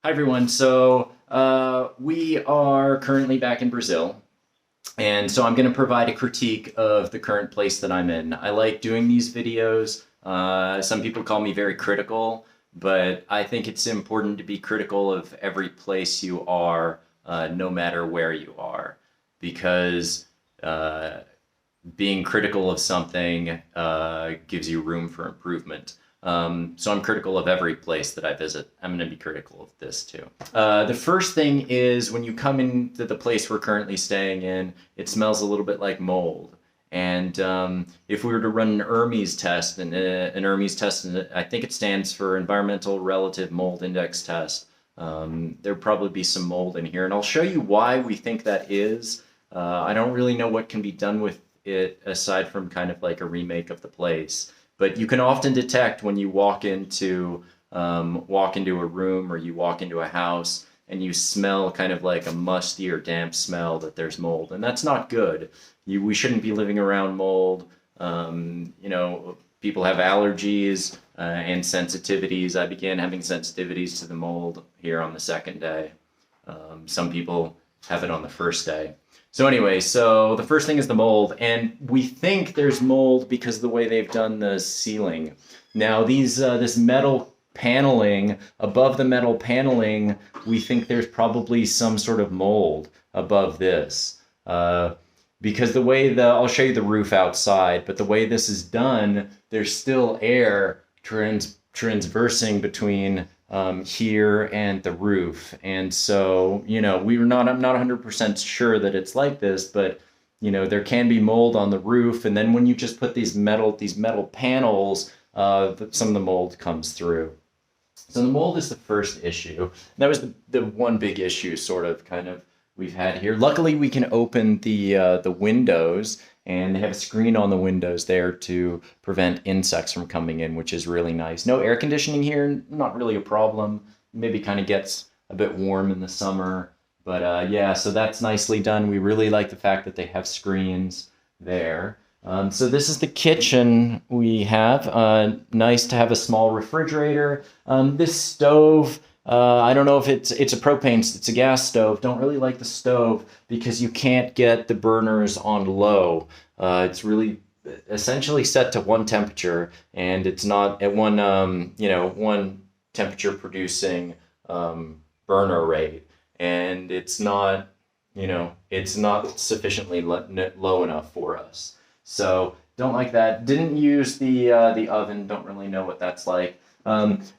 Hi everyone. We are currently back in Brazil, and so I'm going to provide a critique of the current place that I'm in. I like doing these videos. Some people call me very critical, but I think it's important to be critical of every place you are, no matter where you are, because being critical of something gives you room for improvement. So I'm critical of every place that I visit. I'm going to be critical of this too. The first thing is when you come into the place we're currently staying in, it smells a little bit like mold. And if we were to run an Hermes test, and an Hermes test, I think it stands for Environmental Relative Mold Index Test, there'd probably be some mold in here. And I'll show you why we think that is. I don't really know what can be done with it aside from kind of like a remake of the place. But you can often detect when you walk into a room or you walk into a house and you smell kind of like a musty or damp smell that there's mold, and that's not good. We shouldn't be living around mold. People have allergies and sensitivities. I began having sensitivities to the mold here on the second day. Some people have it on the first day. So anyway, so the first thing is the mold, and we think there's mold because of the way they've done the ceiling. Now this metal paneling, above the metal paneling, we think there's probably some sort of mold above this. Because the way I'll show you the roof outside, but the way this is done, there's still air transversing between here and the roof. And so, I'm not 100% sure that it's like this, but there can be mold on the roof. And then when you just put these metal panels, some of the mold comes through. So the mold is the first issue. That was the one big issue we've had here. Luckily, we can open the windows, and they have a screen on the windows there to prevent insects from coming in, which is really nice. No air conditioning here, not really a problem. Maybe kind of gets a bit warm in the summer, but yeah, so that's nicely done. We really like the fact that they have screens there. So this is the kitchen we have. Nice to have a small refrigerator. This stove, I don't know if it's a propane, it's a gas stove. Don't really like the stove because you can't get the burners on low. It's really essentially set to one temperature, and it's not at one temperature producing burner rate, and it's not sufficiently low enough for us. So don't like that. Didn't use the oven. Don't really know what that's like.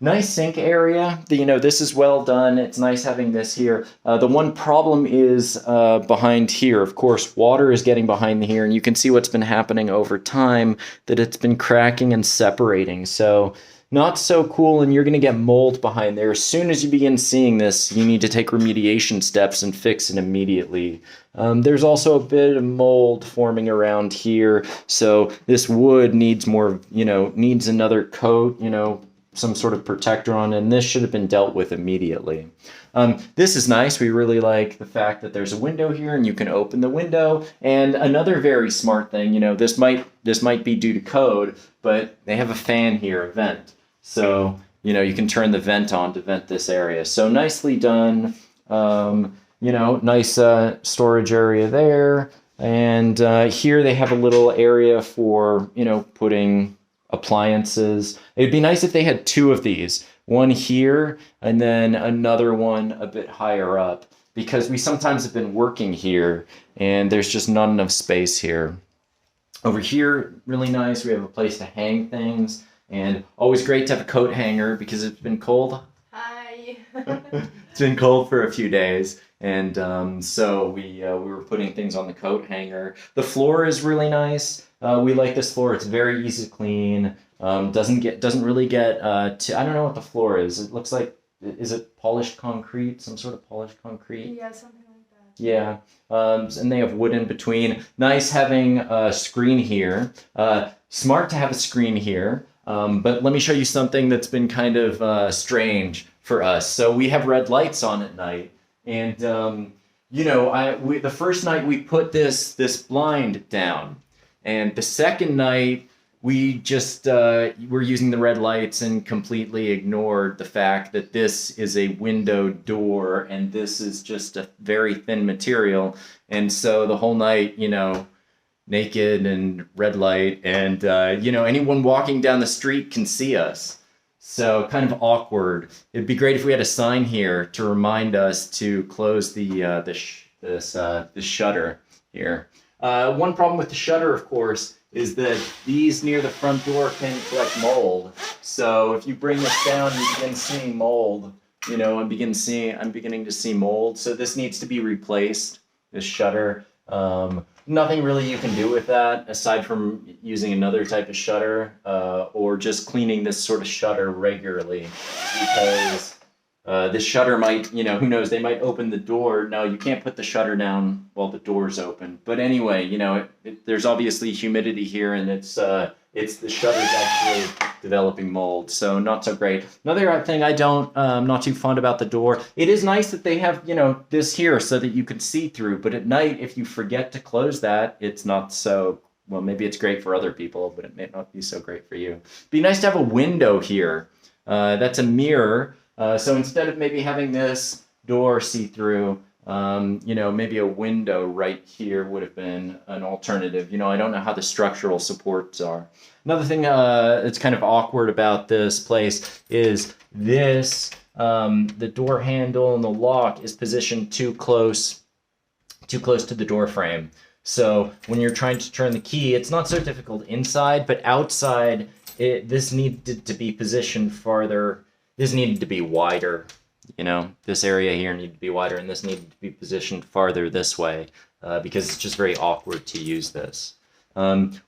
Nice sink area. This is well done. It's nice having this here. The one problem is behind here. Of course, water is getting behind here, and you can see what's been happening over time, that it's been cracking and separating. So not so cool, and you're going to get mold behind there. As soon as you begin seeing this, you need to take remediation steps and fix it immediately. There's also a bit of mold forming around here, so this wood needs needs another coat, some sort of protector on, and this should have been dealt with immediately. This is nice. We really like the fact that there's a window here and you can open the window. And another very smart thing, this might be due to code, but they have a fan here, a vent. So, you can turn the vent on to vent this area. So nicely done. Nice storage area there. And here they have a little area for, putting appliances. It'd be nice if they had two of these, one here and then another one a bit higher up, because we sometimes have been working here and there's just not enough space here. Over here, really nice. We have a place to hang things, and always great to have a coat hanger because it's been cold. Hi. It's been cold for a few days, and so we were putting things on the coat hanger. The floor is really nice. We like this floor. It's very easy to clean. Doesn't really get I don't know what the floor is. It looks like, is it polished concrete? Some sort of polished concrete? Yeah, something like that. Yeah. And they have wood in between. Nice having a screen here. Smart to have a screen here. But let me show you something that's been kind of strange for us. So we have red lights on at night, and the first night we put this blind down. And the second night, we just were using the red lights and completely ignored the fact that this is a window door and this is just a very thin material. And so the whole night, naked and red light, and anyone walking down the street can see us. So kind of awkward. It'd be great if we had a sign here to remind us to close the shutter here. One problem with the shutter, of course, is that these near the front door can collect mold. So if you bring this down, you begin seeing mold. I'm beginning to see mold. So this needs to be replaced. This shutter. Nothing really you can do with that aside from using another type of shutter or just cleaning this sort of shutter regularly, because this shutter might, who knows, they might open the door. No, you can't put the shutter down while the door's open. But anyway, there's obviously humidity here, and it's the shutter's actually developing mold, so not so great. Another thing I'm not too fond about the door. It is nice that they have, this here so that you can see through, but at night, if you forget to close that, it's not so, well, maybe it's great for other people, but it may not be so great for you. It'd be nice to have a window here. That's a mirror. So instead of maybe having this door see-through, maybe a window right here would have been an alternative. I don't know how the structural supports are. Another thing that's kind of awkward about this place is this, the door handle and the lock is positioned too close to the door frame. So when you're trying to turn the key, it's not so difficult inside, but outside, this needed to be positioned farther. This needed to be wider. This area here needed to be wider, and this needed to be positioned farther this way because it's just very awkward to use this.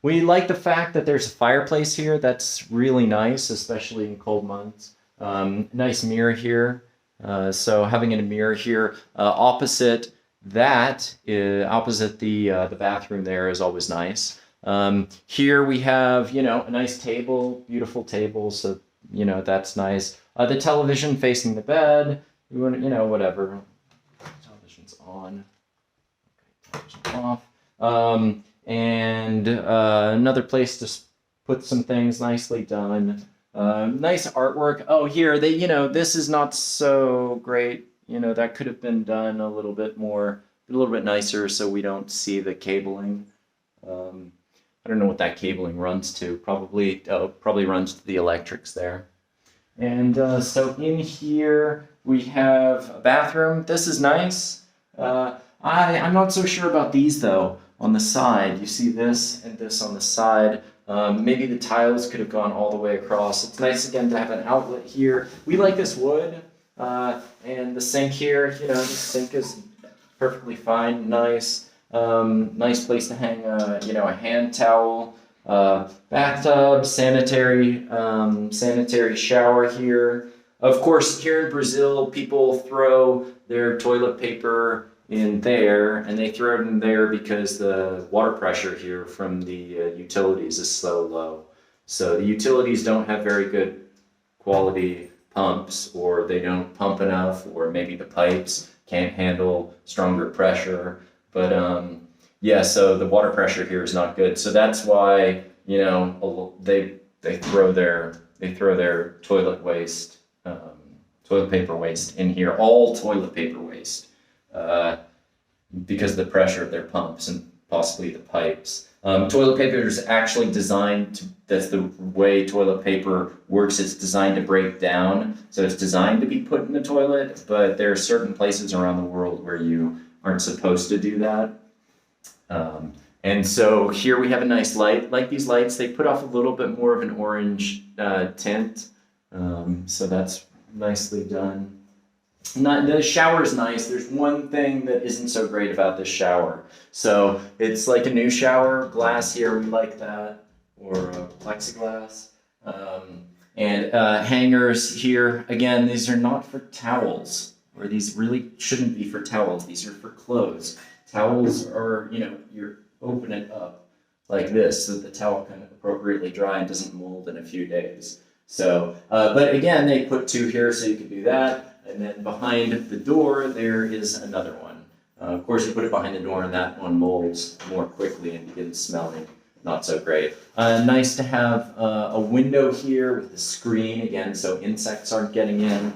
We like the fact that there's a fireplace here. That's really nice, especially in cold months. Nice mirror here. So having a mirror here opposite the bathroom there is always nice. Here we have, a nice table, beautiful table. So, that's nice. The television facing the bed, whatever. Television's on. Okay, television off. And another place to put some things nicely done. Nice artwork. Oh, here, this is not so great. That could have been done a little bit nicer so we don't see the cabling. I don't know what that cabling runs to. Probably runs to the electrics there. And so in here we have a bathroom. This is nice. I'm not so sure about these though. On the side, you see this and this on the side. Maybe the tiles could have gone all the way across. It's nice again to have an outlet here. We like this wood. And the sink here, the sink is perfectly fine, nice. Nice place to hang, a hand towel. Bathtub, sanitary shower here. Of course, here in Brazil, people throw their toilet paper in there, and they throw it in there because the water pressure here from the utilities is so low. So the utilities don't have very good quality pumps, or they don't pump enough, or maybe the pipes can't handle stronger pressure. But so the water pressure here is not good. So that's why they throw their toilet waste, toilet paper waste in here, all toilet paper waste, because of the pressure of their pumps and possibly the pipes. Toilet paper is actually designed that's the way toilet paper works. It's designed to break down. So it's designed to be put in the toilet, but there are certain places around the world where you aren't supposed to do that. And so here we have a nice light. Like these lights, they put off a little bit more of an orange tint. So that's nicely done. The shower is nice. There's one thing that isn't so great about this shower. So it's like a new shower, glass here, we like that, or plexiglass. And hangers here. Again, these are not for towels, or these really shouldn't be for towels. These are for clothes. Towels are, you open it up like this so that the towel can appropriately dry and doesn't mold in a few days. So, but again, they put two here so you can do that. And then behind the door, there is another one. Of course, you put it behind the door and that one molds more quickly and begins smelling. not so great. Nice to have a window here with a screen again, so insects aren't getting in.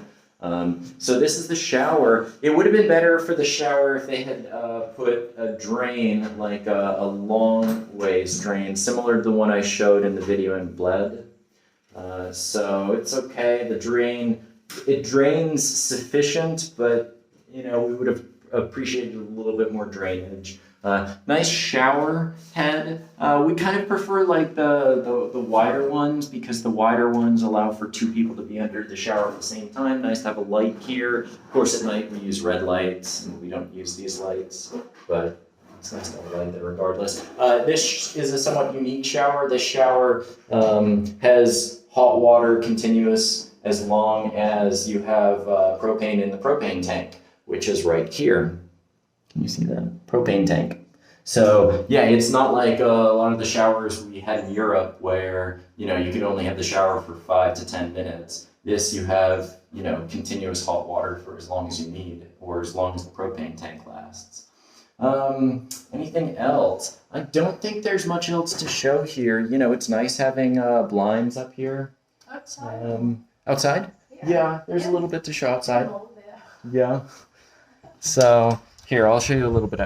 So this is the shower. It would have been better for the shower if they had put a drain, like a long ways drain, similar to the one I showed in the video in Bled. So it's okay. The drain, it drains sufficient, but we would have appreciated a little bit more drainage. Nice shower head. We kind of prefer like the wider ones because the wider ones allow for two people to be under the shower at the same time. Nice to have a light here. Of course, at night we use red lights and we don't use these lights, but it's nice to have a light there regardless. This is a somewhat unique shower. This shower has hot water continuous as long as you have propane in the propane tank, which is right here. Can you see that? Propane tank. So yeah, it's not like a lot of the showers we had in Europe where, you could only have the shower for 5 to 10 minutes. This you have, continuous hot water for as long as you need or as long as the propane tank lasts. Anything else? I don't think there's much else to show here. It's nice having blinds up here. Outside? Outside? Yeah, there's a little bit to show outside. There. Yeah. So here, I'll show you a little bit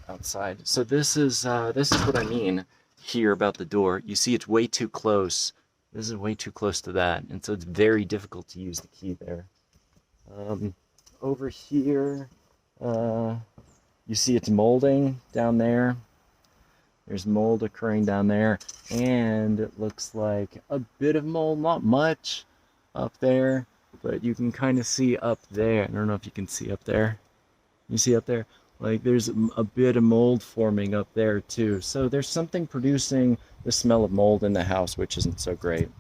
outside. So this is what I mean here about the door. You see, it's way too close. This is way too close to that, and so it's very difficult to use the key there. Over here, you see it's molding down there. There's mold occurring down there, and it looks like a bit of mold, not much up there, but you can kind of see up there. I don't know if you can see up there. You see up there? Like there's a bit of mold forming up there too. So there's something producing the smell of mold in the house, which isn't so great.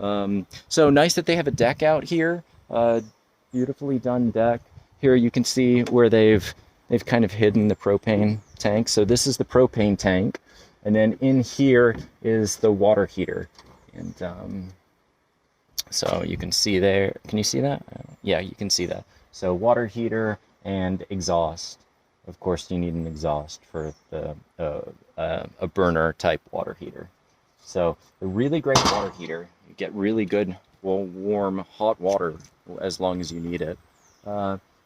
So nice that they have a deck out here. Beautifully done deck. Here you can see where they've kind of hidden the propane tank. So this is the propane tank, and then in here is the water heater. And so you can see there. Can you see that? Yeah, you can see that. So water heater and exhaust. Of course, you need an exhaust for a burner type water heater. So a really great water heater. You get really good, warm, hot water as long as you need it.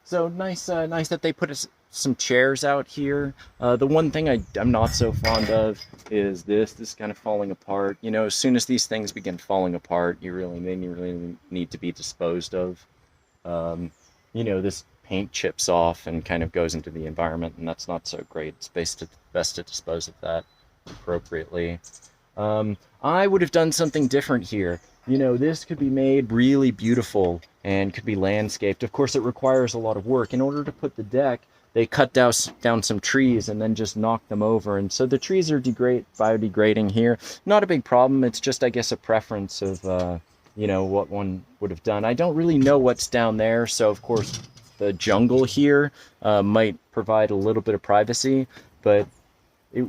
So nice that they put some chairs out here. The one thing I'm not so fond of is this kind of falling apart. As soon as these things begin falling apart, they really need to be disposed of. This paint chips off and kind of goes into the environment, and that's not so great. It's best to dispose of that appropriately. I would have done something different here. This could be made really beautiful and could be landscaped. Of course, it requires a lot of work. In order to put the deck, they cut down some trees and then just knocked them over. And so the trees are biodegrading here. Not a big problem. It's just, I guess, a preference of, what one would have done. I don't really know what's down there. So, of course, the jungle here might provide a little bit of privacy, but it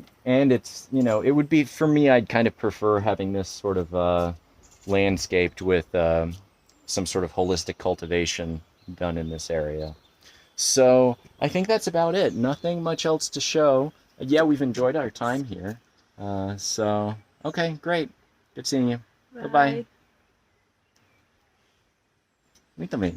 would be, for me, I'd kind of prefer having this sort of landscaped with some sort of holistic cultivation done in this area. So I think that's about it. Nothing much else to show. Yeah, we've enjoyed our time here. So, okay, great. Good seeing you. Bye-bye. Wait a minute.